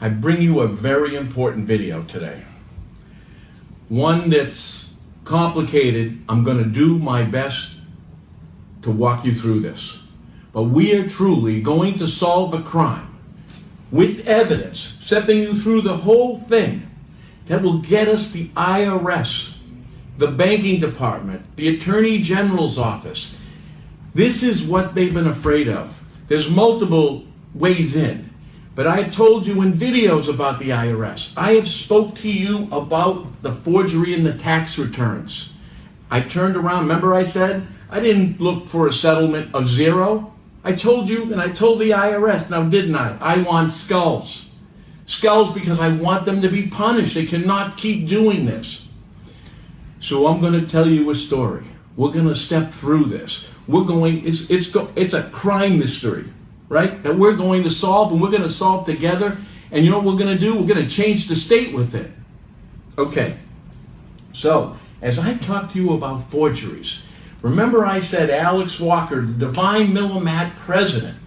I bring you a very important video today. One that's complicated. I'm going to do my best to walk you through this. But we are truly going to solve a crime with evidence, stepping you through the whole thing that will get us the IRS, the banking department, the Attorney General's office. This is what they've been afraid of. There's multiple ways in. But I have told you in videos about the IRS. I have spoke to you about the forgery in the tax returns. I turned around, remember I said, I didn't look for a settlement of zero. I told you and I told the IRS, now didn't I? I want skulls. Skulls because I want them to be punished. They cannot keep doing this. So I'm going to tell you a story. We're going to step through this. It's a crime mystery, right? That we're going to solve, and we're going to solve together. And you know what we're going to do? We're going to change the state with it. Okay. So, as I talk to you about forgeries, remember I said Alex Walker, the Divine Millimat president,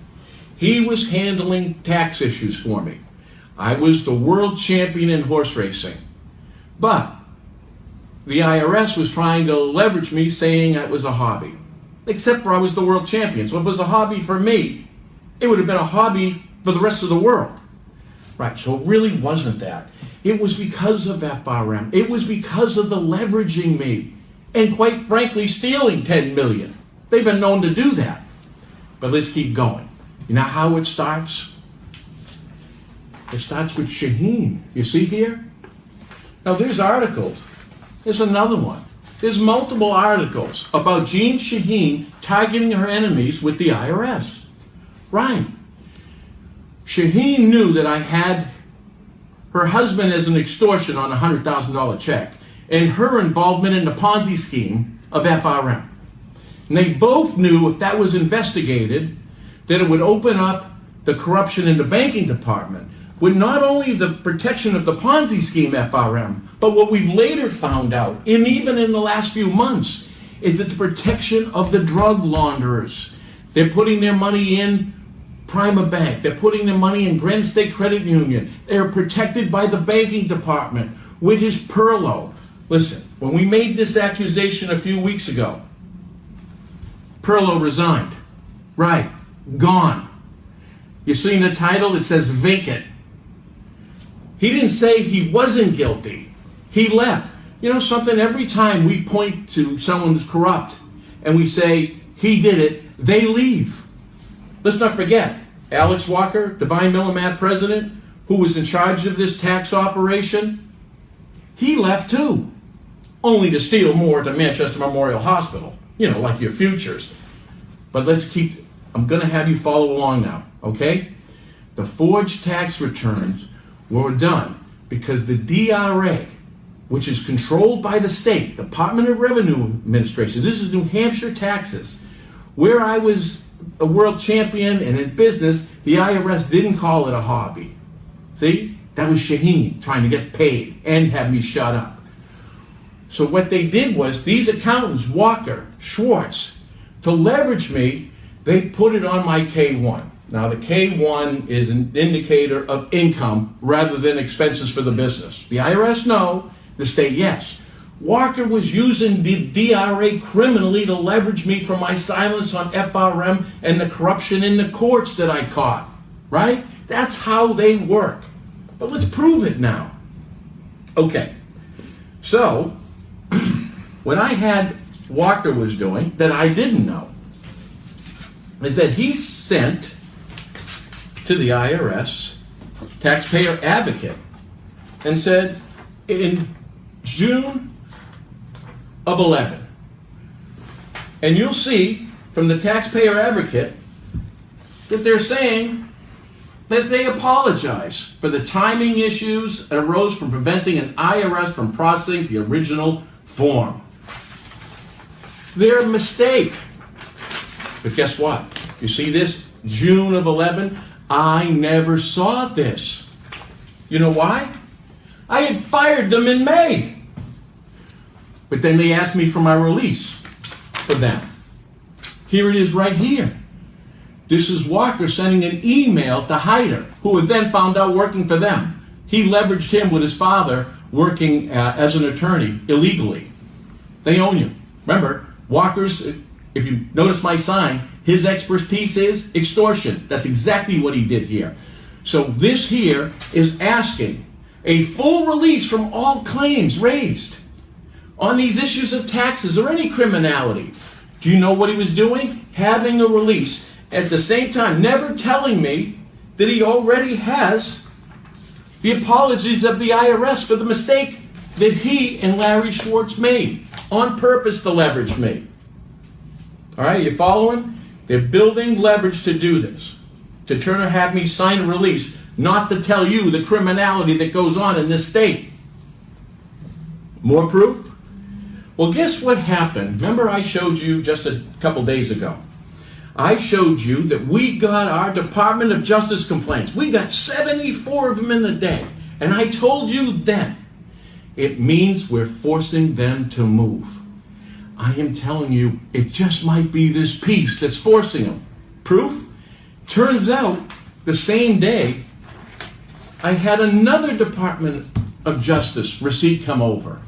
he was handling tax issues for me. I was the world champion in horse racing. But the IRS was trying to leverage me, saying it was a hobby. Except for I was the world champion. So if it was a hobby for me, it would have been a hobby for the rest of the world. Right, so it really wasn't that. It was because of FRM. It was because of the leveraging me. And quite frankly, stealing $10 million. They've been known to do that. But let's keep going. You know how it starts? It starts with Shaheen. You see here? Now there's articles. There's another one. There's multiple articles about Jean Shaheen targeting her enemies with the IRS. Right. Shaheen knew that I had her husband as an extortion on a $100,000 check and her involvement in the Ponzi scheme of FRM. And they both knew if that was investigated, that it would open up the corruption in the banking department with not only the protection of the Ponzi scheme FRM, but what we've later found out, and even in the last few months, is that the protection of the drug launderers. They're putting their money in Prima Bank. They're putting their money in Granite State Credit Union. They're protected by the banking department, which is Perlo. Listen, when we made this accusation a few weeks ago, Perlo resigned. Right, gone. You see in the title, it says vacant. He didn't say he wasn't guilty. He left. You know something? Every time we point to someone who's corrupt and we say he did it, they leave. Let's not forget, Alex Walker, Divine Millimat president, who was in charge of this tax operation, he left too. Only to steal more to Manchester Memorial Hospital. You know, like your futures. But I'm going to have you follow along now, okay? The forged tax returns were done because the DRA, which is controlled by the state, Department of Revenue Administration, this is New Hampshire taxes, where I was a world champion and in business, the IRS didn't call it a hobby. See? That was Shaheen trying to get paid and have me shut up. So what they did was, these accountants, Walker, Schwartz, to leverage me, they put it on my K1. Now the K1 is an indicator of income rather than expenses for the business. The IRS, no. The state, yes. Walker was using the DRA criminally to leverage me for my silence on FRM and the corruption in the courts that I caught. Right? That's how they work. But let's prove it now. Okay. So, what I had Walker was doing that I didn't know is that he sent to the IRS taxpayer advocate and said in June of 11, and you'll see from the taxpayer advocate that they're saying that they apologize for the timing issues that arose from preventing an IRS from processing the original form. They're a mistake. But guess what? You see this? June of 11? I never saw this. You know why? I had fired them in May. But then they asked me for my release for them. Here it is right here. This is Walker sending an email to Hyder, who had then found out working for them. He leveraged him with his father working as an attorney illegally. They own you. Remember, Walker's, if you notice my sign, his expertise is extortion. That's exactly what he did here. So this here is asking a full release from all claims raised on these issues of taxes or any criminality. Do you know what he was doing? Having a release. At the same time, never telling me that he already has the apologies of the IRS for the mistake that he and Larry Schwartz made on purpose to leverage me. All right, you following? They're building leverage to do this, to turn or have me sign a release, not to tell you the criminality that goes on in this state. More proof? Well, guess what happened? Remember I showed you just a couple days ago. I showed you that we got our Department of Justice complaints. We got 74 of them in a day. And I told you then, it means we're forcing them to move. I am telling you, it just might be this piece that's forcing them. Proof? Turns out, the same day, I had another Department of Justice receipt come over.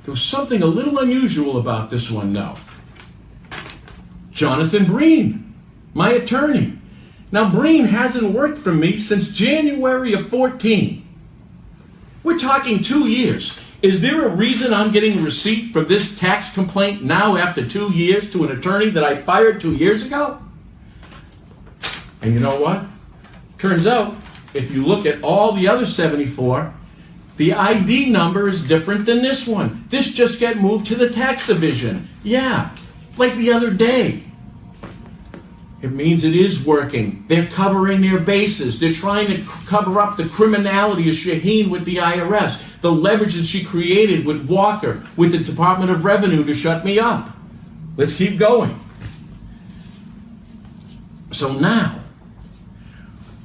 There was something a little unusual about this one, though. Jonathan Breen, my attorney. Now, Breen hasn't worked for me since January of 14. We're talking 2 years. Is there a reason I'm getting a receipt for this tax complaint now after 2 years to an attorney that I fired 2 years ago? And you know what? Turns out, if you look at all the other 74, the ID number is different than this one. This just got moved to the tax division. Yeah, like the other day. It means it is working. They're covering their bases. They're trying to cover up the criminality of Shaheen with the IRS, the leverage that she created with Walker, with the Department of Revenue to shut me up. Let's keep going. So now,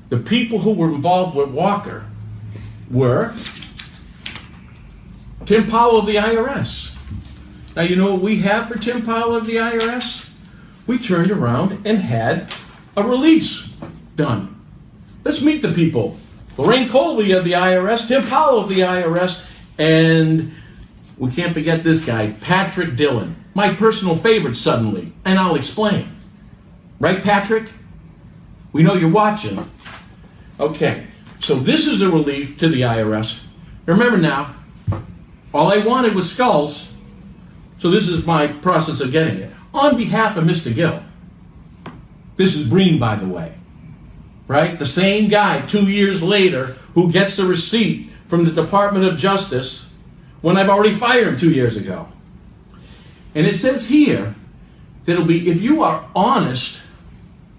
the people who were involved with Walker were Tim Powell of the IRS. Now, you know what we have for Tim Powell of the IRS? We turned around and had a release done. Let's meet the people. Lorraine Colby of the IRS, Tim Powell of the IRS, and we can't forget this guy, Patrick Dillon. My personal favorite suddenly, and I'll explain. Right, Patrick? We know you're watching. Okay, so this is a relief to the IRS. Remember now, all I wanted was skulls, so this is my process of getting it. On behalf of Mr. Gill, this is Breen, by the way, right? The same guy 2 years later who gets the receipt from the Department of Justice when I've already fired him 2 years ago. And it says here that it'll be, if you are honest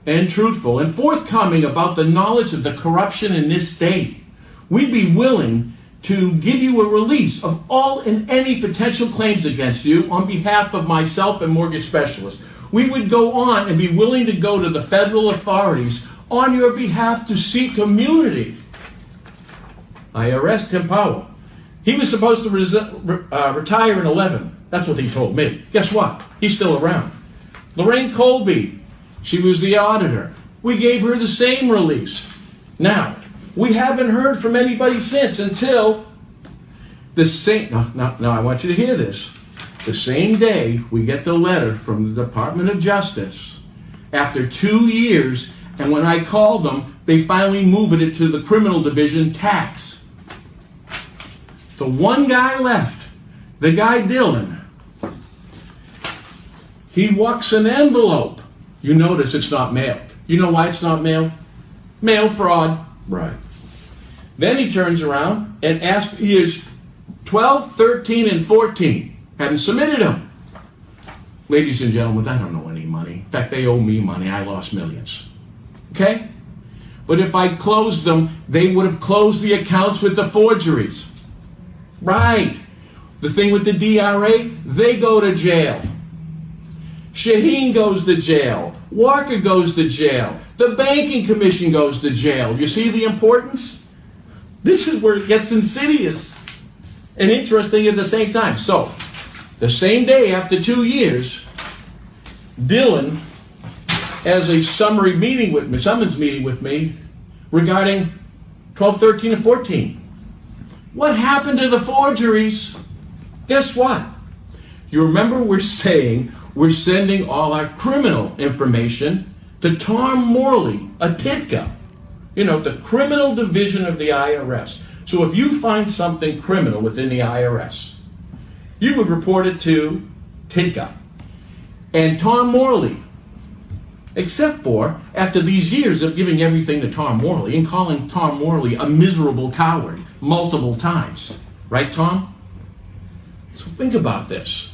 and truthful and forthcoming about the knowledge of the corruption in this state, we'd be willing to give you a release of all and any potential claims against you on behalf of myself and mortgage specialists. We would go on and be willing to go to the federal authorities on your behalf to seek immunity. IRS Tim Powell. He was supposed to retire in 11. That's what he told me. Guess what? He's still around. Lorraine Colby. She was the auditor. We gave her the same release. Now, we haven't heard from anybody since until the same, now I want you to hear this. The same day we get the letter from the Department of Justice, after 2 years, and when I called them, they finally moved it to the criminal division tax. The one guy left, the guy Dillon, he walks an envelope. You notice it's not mailed. You know why it's not mailed? Mail fraud. Right. Then he turns around and asks, he is 12, 13, and 14. Haven't submitted them. Ladies and gentlemen, I don't know any money. In fact, they owe me money. I lost millions. Okay? But if I closed them, they would have closed the accounts with the forgeries. Right. The thing with the DRA, they go to jail. Shaheen goes to jail. Walker goes to jail. The Banking Commission goes to jail. You see the importance? This is where it gets insidious and interesting at the same time. So, the same day after 2 years, Dillon as a summary meeting with me, summons meeting with me regarding 12, 13, and 14. What happened to the forgeries? Guess what? You remember we're saying we're sending all our criminal information to Tom Morley, a TITCA, the criminal division of the IRS. So if you find something criminal within the IRS, you would report it to TITCA and Tom Morley. Except for, after these years of giving everything to Tom Morley and calling Tom Morley a miserable coward multiple times. Right, Tom? So think about this.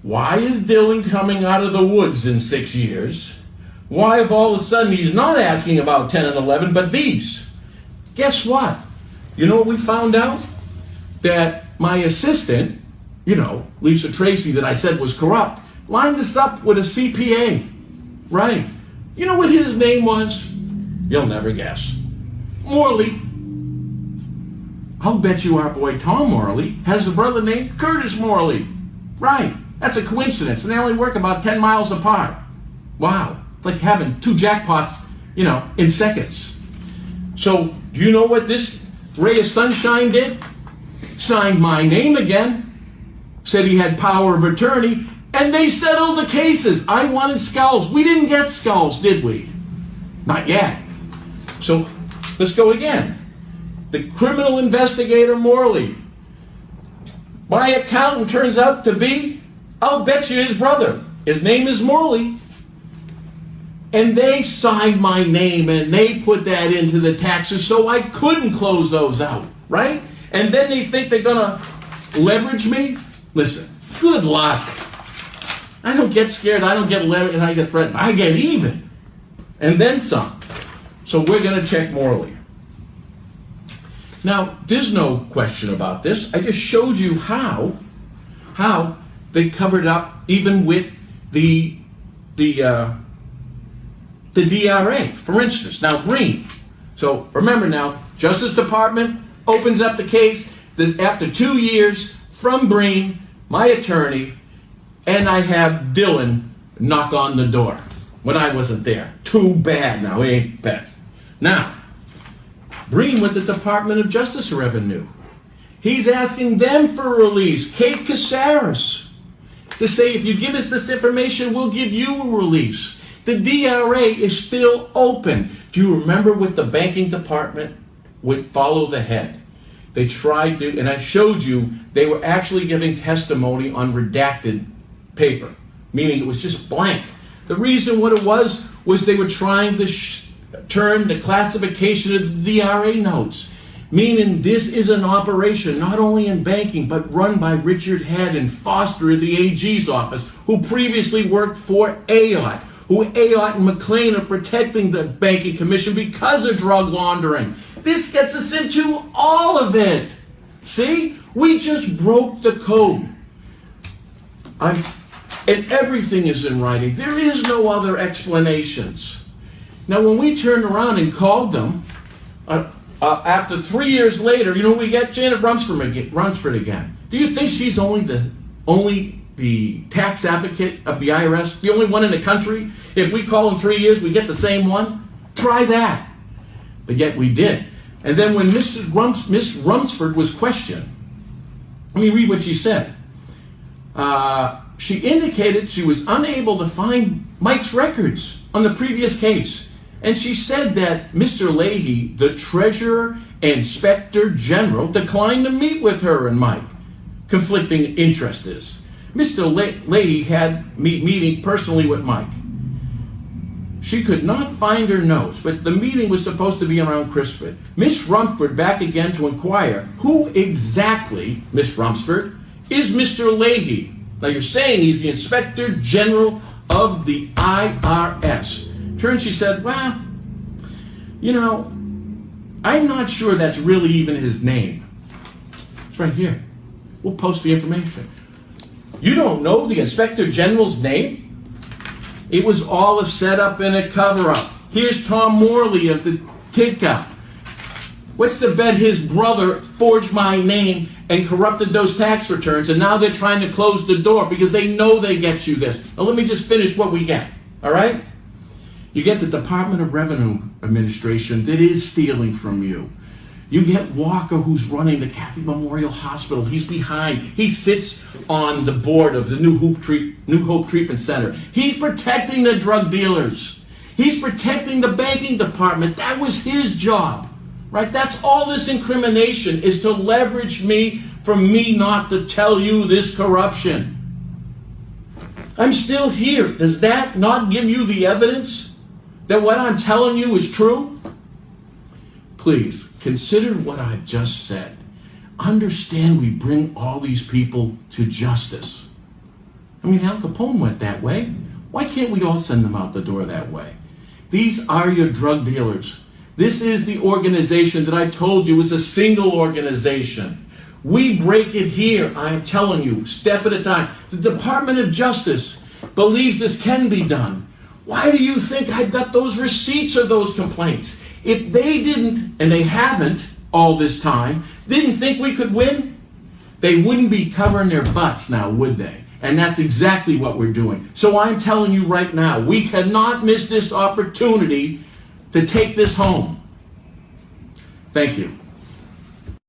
Why is Dylan coming out of the woods in 6 years? Why if all of a sudden he's not asking about 10 and 11, but these? Guess what? You know what we found out? That my assistant, Lisa Tracy, that I said was corrupt, lined us up with a CPA. Right. You know what his name was? You'll never guess. Morley. I'll bet you our boy Tom Morley has a brother named Curtis Morley. Right. That's a coincidence. And they only work about 10 miles apart. Wow. It's like having two jackpots, in seconds. So, do you know what this ray of sunshine did? Signed my name again. Said he had power of attorney. And they settled the cases. I wanted skulls. We didn't get skulls, did we? Not yet. So, let's go again. The criminal investigator Morley. My accountant turns out to be, I'll bet you, his brother. His name is Morley. And they signed my name and they put that into the taxes so I couldn't close those out, right? And then they think they're going to leverage me? Listen, good luck. I don't get scared, I don't get leveraged, and I get threatened. I get even. And then some. So we're going to check Morley. Now, there's no question about this. I just showed you how they covered up even with the DRA, for instance. Now, Green. So remember now, Justice Department opens up the case after 2 years from Breen, my attorney, and I have Dylan knock on the door when I wasn't there. Too bad now, he ain't bad. Now, Breen with the Department of Justice Revenue. He's asking them for release. Kate Casares to say, if you give us this information, we'll give you a release. The DRA is still open. Do you remember what the banking department would follow the head? They tried to, and I showed you, they were actually giving testimony on redacted paper, meaning it was just blank. The reason what it was they were trying to turn the classification of the DRA notes, meaning this is an operation not only in banking, but run by Richard Head and Foster in the AG's office, who previously worked for AOT, who AOT and McLean are protecting the banking commission because of drug laundering. This gets us into all of it. See? We just broke the code. And everything is in writing. There is no other explanations. Now, when we turned around and called them, after 3 years later, we get Janet Rumsford again. Do you think she's only the tax advocate of the IRS, the only one in the country? If we call in 3 years, we get the same one? Try that. But yet we did. And then when Miss Rumsford was questioned, let me read what she said. She indicated she was unable to find Mike's records on the previous case. And she said that Mr. Leahy, the Treasurer and Inspector General, declined to meet with her and Mike. Conflicting interest is. Mr. Leahy had meeting personally with Mike. She could not find her notes, but the meeting was supposed to be around Christmas. Miss Rumsford back again to inquire, who exactly, Miss Rumsford, is Mr. Leahy? Now you're saying he's the Inspector General of the IRS. Turns, she said, well, I'm not sure that's really even his name. It's right here. We'll post the information. You don't know the Inspector General's name? It was all a setup and a cover-up. Here's Tom Morley of the TITCA. What's the bet his brother forged my name and corrupted those tax returns, and now they're trying to close the door because they know they get you this. Now let me just finish what we get, all right? You get the Department of Revenue Administration that is stealing from you. You get Walker, who's running the Catholic Memorial Hospital. He's behind. He sits on the board of the New Hope Treatment Center. He's protecting the drug dealers. He's protecting the banking department. That was his job, right? That's all this incrimination is, to leverage me for me not to tell you this corruption. I'm still here. Does that not give you the evidence that what I'm telling you is true? Please, consider what I've just said. Understand we bring all these people to justice. I mean, Al Capone went that way. Why can't we all send them out the door that way? These are your drug dealers. This is the organization that I told you is a single organization. We break it here, I am telling you, step at a time. The Department of Justice believes this can be done. Why do you think I got those receipts of those complaints? If they didn't, and they haven't all this time, didn't think we could win, they wouldn't be covering their butts now, would they? And that's exactly what we're doing. So I'm telling you right now, we cannot miss this opportunity to take this home. Thank you.